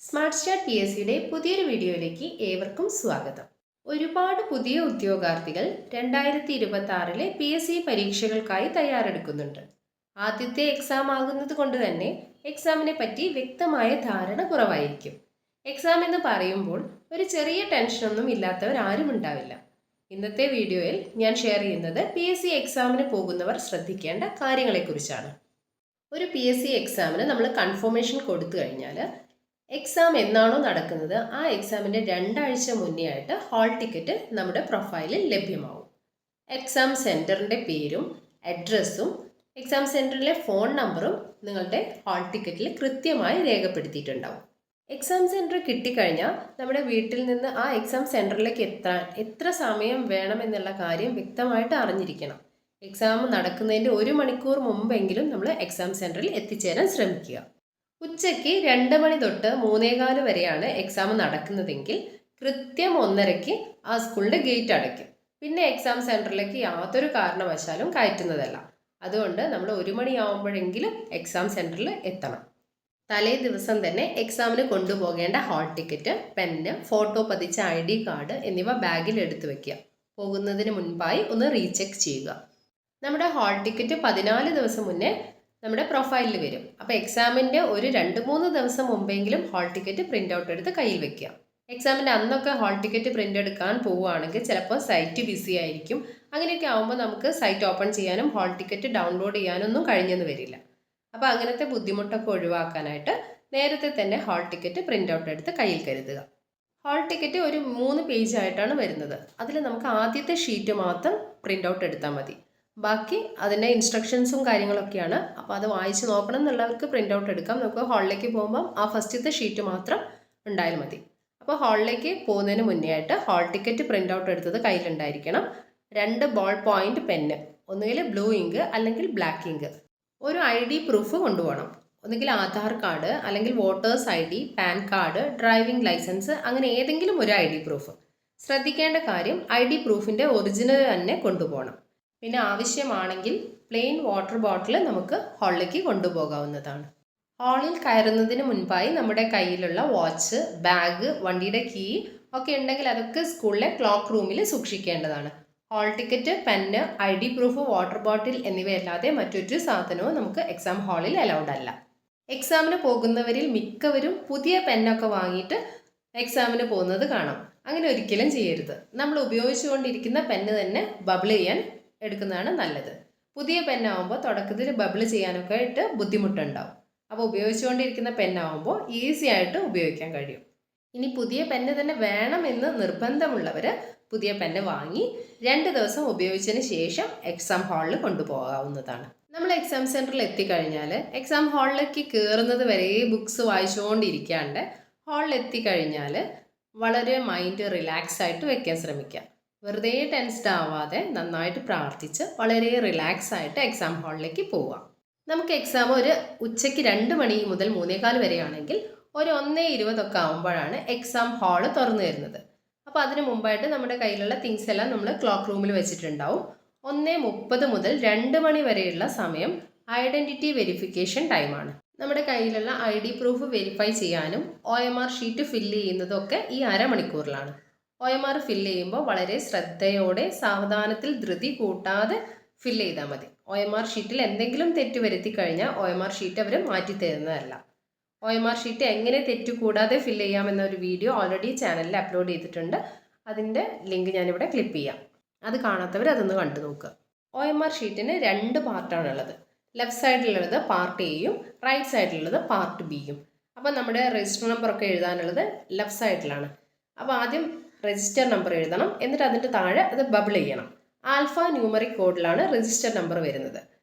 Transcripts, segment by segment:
Smart start P S സിയുടെ പുതിയൊരു വീഡിയോയിലേക്ക് ഏവർക്കും സ്വാഗതം. ഒരുപാട് പുതിയ ഉദ്യോഗാർത്ഥികൾ 2026 പി എസ് സി പരീക്ഷകൾക്കായി തയ്യാറെടുക്കുന്നുണ്ട്. ആദ്യത്തെ എക്സാം ആകുന്നത് കൊണ്ട് തന്നെ എക്സാമിനെ പറ്റി വ്യക്തമായ ധാരണ കുറവായിരിക്കും. എക്സാം എന്ന് പറയുമ്പോൾ ഒരു ചെറിയ ടെൻഷനൊന്നും ഇല്ലാത്തവർ ആരും ഉണ്ടാവില്ല. ഇന്നത്തെ വീഡിയോയിൽ ഞാൻ ഷെയർ ചെയ്യുന്നത് പി എസ് സി എക്സാമിന് പോകുന്നവർ ശ്രദ്ധിക്കേണ്ട കാര്യങ്ങളെക്കുറിച്ചാണ്. ഒരു പി എസ് സി എക്സാമിന് നമ്മൾ കൺഫർമേഷൻ കൊടുത്തു കഴിഞ്ഞാൽ എക്സാം എന്നാണോ നടക്കുന്നത് ആ എക്സാമിൻ്റെ 2 ആഴ്ച മുന്നേ ആയിട്ട് ഹാൾ ടിക്കറ്റ് നമ്മുടെ പ്രൊഫൈലിൽ ലഭ്യമാവും. എക്സാം സെൻറ്ററിൻ്റെ പേരും അഡ്രസ്സും എക്സാം സെൻറ്ററിലെ ഫോൺ നമ്പറും നിങ്ങളുടെ ഹാൾ ടിക്കറ്റിൽ കൃത്യമായി രേഖപ്പെടുത്തിയിട്ടുണ്ടാവും. എക്സാം സെൻറ്റർ കിട്ടിക്കഴിഞ്ഞാൽ നമ്മുടെ വീട്ടിൽ നിന്ന് ആ എക്സാം സെൻറ്ററിലേക്ക് എത്താൻ എത്ര സമയം വേണമെന്നുള്ള കാര്യം വ്യക്തമായിട്ട് അറിഞ്ഞിരിക്കണം. എക്സാം നടക്കുന്നതിൻ്റെ 1 മണിക്കൂർ മുമ്പെങ്കിലും നമ്മൾ എക്സാം സെൻറ്ററിൽ എത്തിച്ചേരാൻ ശ്രമിക്കുക. ഉച്ചയ്ക്ക് 2 മണി തൊട്ട് 3:15 വരെയാണ് എക്സാം നടക്കുന്നതെങ്കിൽ കൃത്യം 1:30 ആ സ്കൂളിൻ്റെ ഗേറ്റ് അടയ്ക്കും. പിന്നെ എക്സാം സെൻറ്ററിലേക്ക് യാതൊരു കാരണവശാലും കയറ്റുന്നതല്ല. അതുകൊണ്ട് നമ്മൾ 1 മണിയാവുമ്പോഴെങ്കിലും എക്സാം സെൻറ്ററിൽ എത്തണം. തലേ ദിവസം തന്നെ എക്സാമിന് കൊണ്ടുപോകേണ്ട ഹാൾ ടിക്കറ്റ്, പെന്ന്, ഫോട്ടോ പതിച്ച ID കാർഡ് എന്നിവ ബാഗിൽ എടുത്തു വയ്ക്കുക. പോകുന്നതിന് മുൻപായി ഒന്ന് റീചെക്ക് ചെയ്യുക. നമ്മുടെ ഹാൾ ടിക്കറ്റ് 14 ദിവസം മുന്നേ നമ്മുടെ പ്രൊഫൈലിൽ വരും. അപ്പോൾ എക്സാമിൻ്റെ ഒരു 2-3 ദിവസം മുമ്പെങ്കിലും ഹാൾ ടിക്കറ്റ് പ്രിൻ്റ് ഔട്ട് എടുത്ത് കയ്യിൽ വെക്കുക. എക്സാമിൻ്റെ അന്നൊക്കെ ഹാൾ ടിക്കറ്റ് പ്രിൻ്റ് എടുക്കാൻ പോവുകയാണെങ്കിൽ ചിലപ്പോൾ സൈറ്റ് ബിസി ആയിരിക്കും. അങ്ങനെയൊക്കെ ആകുമ്പോൾ നമുക്ക് സൈറ്റ് ഓപ്പൺ ചെയ്യാനും ഹാൾ ടിക്കറ്റ് ഡൗൺലോഡ് ചെയ്യാനൊന്നും കഴിഞ്ഞെന്ന് വരില്ല. അപ്പോൾ അങ്ങനത്തെ ബുദ്ധിമുട്ടൊക്കെ ഒഴിവാക്കാനായിട്ട് നേരത്തെ തന്നെ ഹാൾ ടിക്കറ്റ് പ്രിൻ്റ് ഔട്ട് എടുത്ത് കയ്യിൽ കരുതുക. ഹാൾ ടിക്കറ്റ് ഒരു 3 പേജായിട്ടാണ് വരുന്നത്. അതിൽ നമുക്ക് ആദ്യത്തെ ഷീറ്റ് മാത്രം പ്രിൻ്റ് ഔട്ട് എടുത്താൽ മതി. ബാക്കി അതിൻ്റെ ഇൻസ്ട്രക്ഷൻസും കാര്യങ്ങളൊക്കെയാണ്. അപ്പോൾ അത് വായിച്ച് നോക്കണം എന്നുള്ളവർക്ക് പ്രിൻ്റ് ഔട്ട് എടുക്കാം. നമുക്ക് ഹാളിലേക്ക് പോകുമ്പം ആ ഫസ്റ്റത്തെ ഷീറ്റ് മാത്രം ഉണ്ടായാൽ മതി. അപ്പോൾ ഹാളിലേക്ക് പോകുന്നതിന് മുന്നേ ആയിട്ട് ഹാൾ ടിക്കറ്റ് പ്രിൻ്റ് ഔട്ട് എടുത്തത് കയ്യിലുണ്ടായിരിക്കണം. 2 ബോൾ പോയിൻ്റ് പെന്ന്, ഒന്നുകിൽ ബ്ലൂ ഇങ്ക് അല്ലെങ്കിൽ ബ്ലാക്ക് ഇങ്ക്. ഒരു ID പ്രൂഫ് കൊണ്ടുപോകണം. ഒന്നുകിൽ ആധാർ കാർഡ് അല്ലെങ്കിൽ voter's ID, PAN card, driving licence, അങ്ങനെ ഏതെങ്കിലും ഒരു ID പ്രൂഫ്. ശ്രദ്ധിക്കേണ്ട കാര്യം ID പ്രൂഫിൻ്റെ ഒറിജിനൽ തന്നെ കൊണ്ടുപോകണം. പിന്നെ ആവശ്യമാണെങ്കിൽ പ്ലെയിൻ വാട്ടർ ബോട്ടിൽ നമുക്ക് ഹാളിലേക്ക് കൊണ്ടുപോകാവുന്നതാണ്. ഹാളിൽ കയറുന്നതിന് മുൻപായി നമ്മുടെ കയ്യിലുള്ള വാച്ച്, ബാഗ്, വണ്ടിയുടെ കീ ഒക്കെ ഉണ്ടെങ്കിൽ അതൊക്കെ സ്കൂളിലെ ക്ലോക്ക് റൂമിൽ സൂക്ഷിക്കേണ്ടതാണ്. Hall ticket, pen, ID proof, water bottle എന്നിവയല്ലാതെ മറ്റൊരു സാധനവും നമുക്ക് എക്സാം ഹാളിൽ അലൗഡ് അല്ല. എക്സാമിന് പോകുന്നവരിൽ മിക്കവരും പുതിയ പെന്നൊക്കെ വാങ്ങിയിട്ട് എക്സാമിന് പോകുന്നത് കാണാം. അങ്ങനെ ഒരിക്കലും ചെയ്യരുത്. നമ്മൾ ഉപയോഗിച്ചുകൊണ്ടിരിക്കുന്ന പെന്ന് തന്നെ ബബിൾ ചെയ്യാൻ എടുക്കുന്നതാണ് നല്ലത്. പുതിയ പെന്നാവുമ്പോൾ തുടക്കത്തിൽ ബബിൾ ചെയ്യാനൊക്കെ ആയിട്ട് ബുദ്ധിമുട്ടുണ്ടാവും. അപ്പോൾ ഉപയോഗിച്ചുകൊണ്ടിരിക്കുന്ന പെന്നാവുമ്പോൾ ഈസി ആയിട്ട് ഉപയോഗിക്കാൻ കഴിയും. ഇനി പുതിയ പെന്ന് തന്നെ വേണമെന്ന് നിർബന്ധമുള്ളവർ പുതിയ പെന്ന് വാങ്ങി 2 ദിവസം ഉപയോഗിച്ചതിന് ശേഷം എക്സാം ഹാളിൽ കൊണ്ടുപോകാവുന്നതാണ്. നമ്മൾ എക്സാം സെൻറ്ററിൽ എത്തിക്കഴിഞ്ഞാൽ എക്സാം ഹാളിലേക്ക് കയറുന്നത് വരെ ബുക്സ് വായിച്ചുകൊണ്ടിരിക്കാണ്ട് ഹാളിൽ എത്തിക്കഴിഞ്ഞാൽ വളരെ മൈൻഡ് റിലാക്സ് ആയിട്ട് വെക്കാൻ ശ്രമിക്കുക. വെറുതെ ടെൻസ്ഡ് ആവാതെ നന്നായിട്ട് പ്രാർത്ഥിച്ച് വളരെ റിലാക്സ് ആയിട്ട് എക്സാം ഹാളിലേക്ക് പോവാം. നമുക്ക് എക്സാം ഒരു ഉച്ചയ്ക്ക് 2 മണി മുതൽ 3:15 വരെയാണെങ്കിൽ ഒരു 1:20 ആകുമ്പോഴാണ് എക്സാം ഹാള് തുറന്നു തരുന്നത്. അപ്പോൾ അതിന് മുമ്പായിട്ട് നമ്മുടെ കയ്യിലുള്ള തിങ്സ് എല്ലാം നമ്മൾ ക്ലോക്ക് റൂമിൽ വെച്ചിട്ടുണ്ടാവും. 1:30 മുതൽ 2 മണി വരെയുള്ള സമയം ഐഡൻറ്റിറ്റി വെരിഫിക്കേഷൻ ടൈമാണ്. നമ്മുടെ കയ്യിലുള്ള ID പ്രൂഫ് വെരിഫൈ ചെയ്യാനും OMR ഷീറ്റ് ഫില്ല് ചെയ്യുന്നതൊക്കെ ഈ അരമണിക്കൂറിലാണ്. OMR ഫില്ല് ചെയ്യുമ്പോൾ വളരെ ശ്രദ്ധയോടെ സാവധാനത്തിൽ ധൃതി കൂട്ടാതെ ഫില്ല് ചെയ്താൽ മതി. OMR ഷീറ്റിൽ എന്തെങ്കിലും തെറ്റ് വരുത്തി കഴിഞ്ഞാൽ OMR ഷീറ്റ് അവർ മാറ്റി തരുന്നതല്ല. OMR ഷീറ്റ് എങ്ങനെ തെറ്റ് കൂടാതെ ഫില്ല് ചെയ്യാമെന്നൊരു വീഡിയോ ഓൾറെഡി ചാനലിൽ അപ്ലോഡ് ചെയ്തിട്ടുണ്ട്. അതിൻ്റെ ലിങ്ക് ഞാനിവിടെ ക്ലിപ്പ് ചെയ്യാം. അത് കാണാത്തവർ അതൊന്ന് കണ്ടു നോക്കുക. OMR ഷീറ്റിന് 2 പാർട്ടാണുള്ളത്. ലെഫ്റ്റ് സൈഡിലുള്ളത് പാർട്ട് എയും റൈറ്റ് സൈഡിലുള്ളത് പാർട്ട് ബിയും. അപ്പോൾ നമ്മുടെ രജിസ്റ്റർ നമ്പറൊക്കെ എഴുതാനുള്ളത് ലെഫ്റ്റ് സൈഡിലാണ്. അപ്പോൾ ആദ്യം രജിസ്റ്റർ നമ്പർ എഴുതണം. എന്നിട്ട് അതിൻ്റെ താഴെ അത് ബബിൾ ചെയ്യണം. ആൽഫ ന്യൂമറിക് കോഡിലാണ് രജിസ്റ്റർ നമ്പർ വരുന്നത്.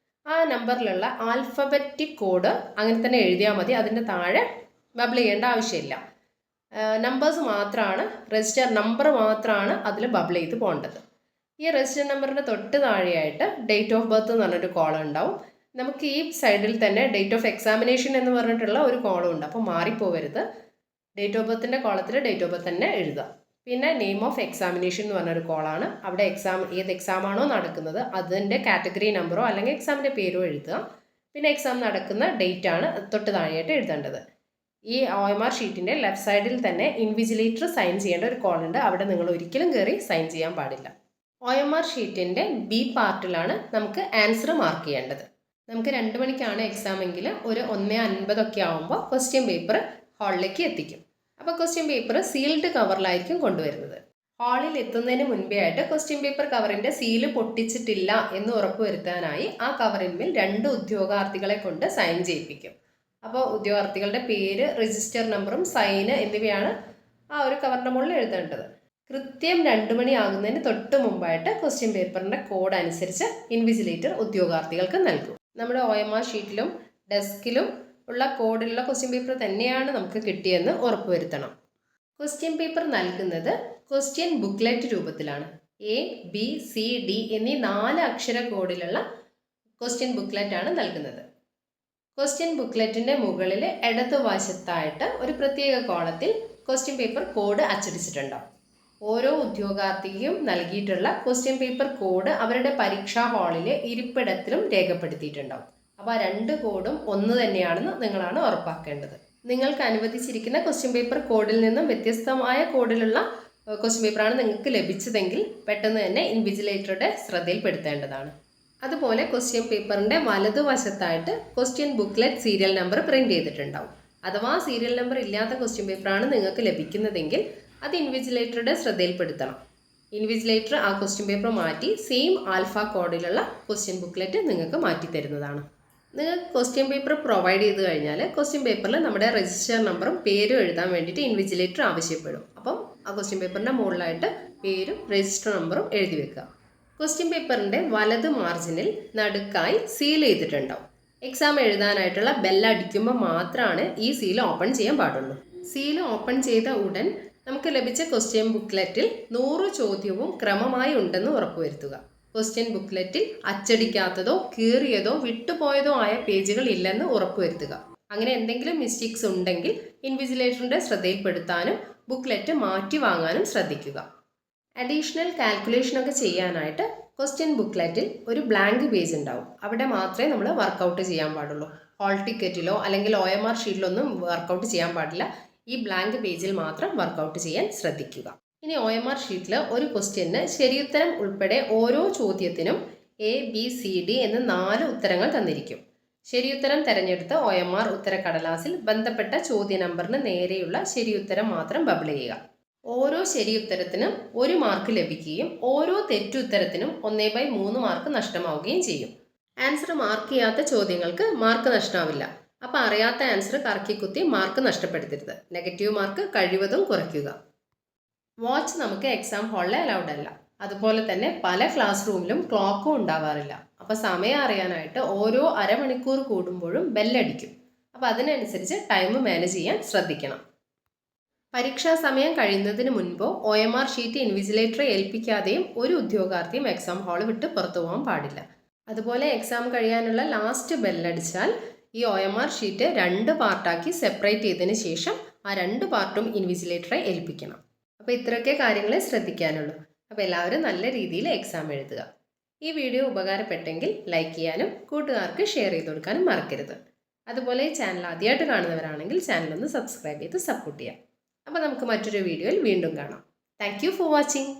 ആ നമ്പറിലുള്ള ആൽഫബറ്റിക് കോഡ് അങ്ങനെ തന്നെ എഴുതിയാൽ മതി. അതിൻ്റെ താഴെ ബബിൾ ചെയ്യേണ്ട ആവശ്യമില്ല. നമ്പേഴ്സ് മാത്രമാണ്, രജിസ്റ്റർ നമ്പർ മാത്രമാണ് അതിൽ ബബിൾ ചെയ്ത് പോകേണ്ടത്. ഈ രജിസ്റ്റർ നമ്പറിൻ്റെ തൊട്ട് താഴെയായിട്ട് ഡേറ്റ് ഓഫ് ബർത്ത് എന്ന് പറഞ്ഞൊരു കോളം ഉണ്ടാവും. നമുക്ക് ഈ സൈഡിൽ തന്നെ ഡേറ്റ് ഓഫ് എക്സാമിനേഷൻ എന്ന് പറഞ്ഞിട്ടുള്ള ഒരു കോളം ഉണ്ട്. അപ്പോൾ മാറിപ്പോവരുത്. ഡേറ്റ് ഓഫ് ബർത്തിൻ്റെ കോളത്തിൽ ഡേറ്റ് ഓഫ് ബർത്ത് തന്നെ എഴുതുക. പിന്നെ നെയിം ഓഫ് എക്സാമിനേഷൻ എന്ന് പറഞ്ഞൊരു കോളാണ്. അവിടെ ഏത് എക്സാമാണോ നടക്കുന്നത് അതിൻ്റെ കാറ്റഗറി നമ്പറോ അല്ലെങ്കിൽ എക്സാമിൻ്റെ പേരോ എഴുതുക. പിന്നെ എക്സാം നടക്കുന്ന ഡേറ്റ് ആണ് തൊട്ട് താഴെയായിട്ട് എഴുതേണ്ടത്. ഈ OMR ഷീറ്റിൻ്റെ ലെഫ്റ്റ് സൈഡിൽ തന്നെ ഇൻവിജിലേറ്റർ സൈൻ ചെയ്യേണ്ട ഒരു കോളുണ്ട്. അവിടെ നിങ്ങൾ ഒരിക്കലും കയറി സൈൻ ചെയ്യാൻ പാടില്ല. OMR ഷീറ്റിൻ്റെ B പാർട്ടിലാണ് നമുക്ക് ആൻസർ മാർക്ക് ചെയ്യേണ്ടത്. നമുക്ക് 2 മണിക്കാണ് എക്സാം എങ്കിൽ ഒരു 1:50 ആകുമ്പോൾ ക്വസ്റ്റ്യൻ പേപ്പർ ഹാളിലേക്ക് എത്തിക്കും. അപ്പോൾ ക്വസ്റ്റ്യൻ പേപ്പർ സീൽഡ് കവറിലായിരിക്കും കൊണ്ടുവരുന്നത്. ഹാളിൽ എത്തുന്നതിന് മുൻപേ ആയിട്ട് ക്വസ്റ്റ്യൻ പേപ്പർ കവറിൻ്റെ സീല് പൊട്ടിച്ചിട്ടില്ല എന്ന് ഉറപ്പുവരുത്താനായി ആ കവറിന്മേൽ 2 ഉദ്യോഗാർത്ഥികളെ കൊണ്ട് സൈൻ ചെയ്യിപ്പിക്കും. അപ്പോൾ ഉദ്യോഗാർത്ഥികളുടെ പേര്, രജിസ്റ്റർ നമ്പറും സൈന് എന്നിവയാണ് ആ ഒരു കവറിൻ്റെ മുകളിൽ എഴുതേണ്ടത്. കൃത്യം 2 മണി ആകുന്നതിന് തൊട്ട് മുമ്പായിട്ട് ക്വസ്റ്റ്യൻ പേപ്പറിൻ്റെ കോഡ് അനുസരിച്ച് ഇൻവിജിലേറ്റർ ഉദ്യോഗാർത്ഥികൾക്ക് നൽകും. നമ്മുടെ OMR ഷീറ്റിലും ഡെസ്കിലും ഉള്ള കോഡിലുള്ള ക്വസ്റ്റ്യൻ പേപ്പർ തന്നെയാണ് നമുക്ക് കിട്ടിയെന്ന് ഉറപ്പുവരുത്തണം. ക്വസ്റ്റ്യൻ പേപ്പർ നൽകുന്നത് ക്വസ്റ്റ്യൻ ബുക്ക്ലെറ്റ് രൂപത്തിലാണ്. ABCD എന്നീ 4 അക്ഷര കോഡിലുള്ള ക്വസ്റ്റ്യൻ ബുക്ക്ലെറ്റ് ആണ് നൽകുന്നത്. ക്വസ്റ്റ്യൻ ബുക്ക്ലെറ്റിൻ്റെ മുകളിൽ ഇടതുവശത്തായിട്ട് ഒരു പ്രത്യേക കോളത്തിൽ ക്വസ്റ്റ്യൻ പേപ്പർ കോഡ് അച്ചടിച്ചിട്ടുണ്ടാവും. ഓരോ ഉദ്യോഗാർത്ഥിക്കും നൽകിയിട്ടുള്ള ക്വസ്റ്റ്യൻ പേപ്പർ കോഡ് അവരുടെ പരീക്ഷാ ഹാളിലെ ഇരിപ്പിടത്തിലും രേഖപ്പെടുത്തിയിട്ടുണ്ടാവും. അപ്പോൾ ആ 2 കോഡും ഒന്ന് തന്നെയാണെന്ന് നിങ്ങളാണ് ഉറപ്പാക്കേണ്ടത്. നിങ്ങൾക്ക് അനുവദിച്ചിരിക്കുന്ന ക്വസ്റ്റ്യൻ പേപ്പർ കോഡിൽ നിന്നും വ്യത്യസ്തമായ കോഡിലുള്ള ക്വസ്റ്റ്യൻ പേപ്പറാണ് നിങ്ങൾക്ക് ലഭിച്ചതെങ്കിൽ പെട്ടെന്ന് തന്നെ ഇൻവിജിലേറ്ററുടെ ശ്രദ്ധയിൽപ്പെടുത്തേണ്ടതാണ്. അതുപോലെ ക്വസ്റ്റ്യൻ പേപ്പറിൻ്റെ വലതുവശത്തായിട്ട് question booklet serial number print ചെയ്തിട്ടുണ്ടാവും. അഥവാ സീരിയൽ നമ്പർ ഇല്ലാത്ത ക്വസ്റ്റ്യൻ പേപ്പറാണ് നിങ്ങൾക്ക് ലഭിക്കുന്നതെങ്കിൽ അത് ഇൻവിജിലേറ്ററുടെ ശ്രദ്ധയിൽപ്പെടുത്തണം. ഇൻവിജിലേറ്റർ ആ ക്വസ്റ്റ്യൻ പേപ്പർ മാറ്റി സെയിം ആൽഫ കോഡിലുള്ള ക്വസ്റ്റ്യൻ ബുക്ക്ലെറ്റ് നിങ്ങൾക്ക് മാറ്റി തരുന്നതാണ്. നിങ്ങൾക്ക് ക്വസ്റ്റ്യൻ പേപ്പർ പ്രൊവൈഡ് ചെയ്ത് കഴിഞ്ഞാൽ ക്വസ്റ്റ്യൻ പേപ്പറിൽ നമ്മുടെ രജിസ്റ്റർ നമ്പറും പേരും എഴുതാൻ വേണ്ടിയിട്ട് ഇൻവിജിലേറ്റർ ആവശ്യപ്പെടും. അപ്പം ആ ക്വസ്റ്റ്യൻ പേപ്പറിൻ്റെ മുകളിലായിട്ട് പേരും രജിസ്റ്റർ നമ്പറും എഴുതി വെക്കുക. ക്വസ്റ്റ്യൻ പേപ്പറിൻ്റെ വലത് മാർജിനിൽ നടുക്കായി സീൽ ചെയ്തിട്ടുണ്ടാവും. എക്സാം എഴുതാനായിട്ടുള്ള ബെല്ലടിക്കുമ്പോൾ മാത്രമാണ് ഈ സീൽ ഓപ്പൺ ചെയ്യാൻ പാടുള്ളൂ. സീൽ ഓപ്പൺ ചെയ്ത ഉടൻ നമുക്ക് ലഭിച്ച ക്വസ്റ്റ്യൻ ബുക്ക്ലെറ്റിൽ 100 ചോദ്യവും ക്രമമായി ഉണ്ടെന്ന് ഉറപ്പുവരുത്തുക. ക്വസ്റ്റ്യൻ ബുക്ക്ലെറ്റിൽ അച്ചടിക്കാത്തതോ കീറിയതോ വിട്ടുപോയതോ ആയ പേജുകൾ ഇല്ലെന്ന് ഉറപ്പുവരുത്തുക. അങ്ങനെ എന്തെങ്കിലും മിസ്റ്റേക്സ് ഉണ്ടെങ്കിൽ ഇൻവിജിലേറ്ററിൻ്റെ ശ്രദ്ധയിൽപ്പെടുത്താനും ബുക്ക്ലെറ്റ് മാറ്റി വാങ്ങാനും ശ്രദ്ധിക്കുക. അഡീഷണൽ കാൽക്കുലേഷനൊക്കെ ചെയ്യാനായിട്ട് ക്വസ്റ്റ്യൻ ബുക്ക്ലെറ്റിൽ ഒരു ബ്ലാങ്ക് പേജ് ഉണ്ടാവും. അവിടെ മാത്രമേ നമ്മൾ വർക്കൗട്ട് ചെയ്യാൻ പാടുള്ളൂ. ഹാൾ ടിക്കറ്റിലോ അല്ലെങ്കിൽ OMR ഷീറ്റിലൊന്നും വർക്കൗട്ട് ചെയ്യാൻ പാടില്ല. ഈ ബ്ലാങ്ക് പേജിൽ മാത്രം വർക്കൗട്ട് ചെയ്യാൻ ശ്രദ്ധിക്കുക. ഇനി OMR ഷീറ്റിൽ ഒരു ക്വസ്റ്റ്യന് ശരിയുത്തരം ഉൾപ്പെടെ ഓരോ ചോദ്യത്തിനും ABCD എന്ന് 4 ഉത്തരങ്ങൾ തന്നിരിക്കും. ശരിയുത്തരം തിരഞ്ഞെടുത്ത് OMR ഉത്തരക്കടലാസിൽ ബന്ധപ്പെട്ട ചോദ്യ നമ്പറിന് നേരെയുള്ള ശരിയുത്തരം മാത്രം ബബിൾ ചെയ്യുക. ഓരോ ശരിയുത്തരത്തിനും 1 മാർക്ക് ലഭിക്കുകയും ഓരോ തെറ്റുത്തരത്തിനും 1/3 മാർക്ക് നഷ്ടമാവുകയും ചെയ്യും. ആൻസർ മാർക്ക് ചെയ്യാത്ത ചോദ്യങ്ങൾക്ക് മാർക്ക് നഷ്ടമാവില്ല. അപ്പോൾ അറിയാത്ത ആൻസർ കറക്കിക്കുത്തി മാർക്ക് നഷ്ടപ്പെടുത്തരുത്. നെഗറ്റീവ് മാർക്ക് കഴിവതും കുറയ്ക്കുക. വാച്ച് നമുക്ക് എക്സാം ഹാളിൽ അലൗഡ് അല്ല. അതുപോലെ തന്നെ പല ക്ലാസ് റൂമിലും ക്ലോക്കും ഉണ്ടാവാറില്ല. അപ്പോൾ സമയം അറിയാനായിട്ട് ഓരോ അരമണിക്കൂർ കൂടുമ്പോഴും ബെല്ലടിക്കും. അപ്പോൾ അതിനനുസരിച്ച് ടൈം മാനേജ് ചെയ്യാൻ ശ്രദ്ധിക്കണം. പരീക്ഷാ സമയം കഴിയുന്നതിന് മുൻപോ OMR ഷീറ്റ് ഇൻവിജിലേറ്ററെ ഏൽപ്പിക്കാതെയും ഒരു ഉദ്യോഗാർത്ഥിയും എക്സാം ഹാൾ വിട്ട് പുറത്തു പോകാൻ പാടില്ല. അതുപോലെ എക്സാം കഴിയാനുള്ള ലാസ്റ്റ് ബെല്ലടിച്ചാൽ ഈ OMR ഷീറ്റ് 2 പാർട്ടാക്കി സെപ്പറേറ്റ് ചെയ്തതിന് ശേഷം ആ 2 പാർട്ടും ഇൻവിജിലേറ്ററെ ഏൽപ്പിക്കണം. അപ്പോൾ ഇത്രയൊക്കെ കാര്യങ്ങളെ ശ്രദ്ധിക്കാനുള്ളൂ. അപ്പോൾ എല്ലാവരും നല്ല രീതിയിൽ എക്സാം എഴുതുക. ഈ വീഡിയോ ഉപകാരപ്പെട്ടെങ്കിൽ ലൈക്ക് ചെയ്യാനും കൂട്ടുകാർക്ക് ഷെയർ ചെയ്ത് കൊടുക്കാനും മറക്കരുത്. അതുപോലെ ഈ ചാനൽ ആദ്യമായിട്ട് കാണുന്നവരാണെങ്കിൽ ചാനലൊന്ന് സബ്സ്ക്രൈബ് ചെയ്ത് സപ്പോർട്ട് ചെയ്യാം. അപ്പോൾ നമുക്ക് മറ്റൊരു വീഡിയോയിൽ വീണ്ടും കാണാം. Thank you for watching.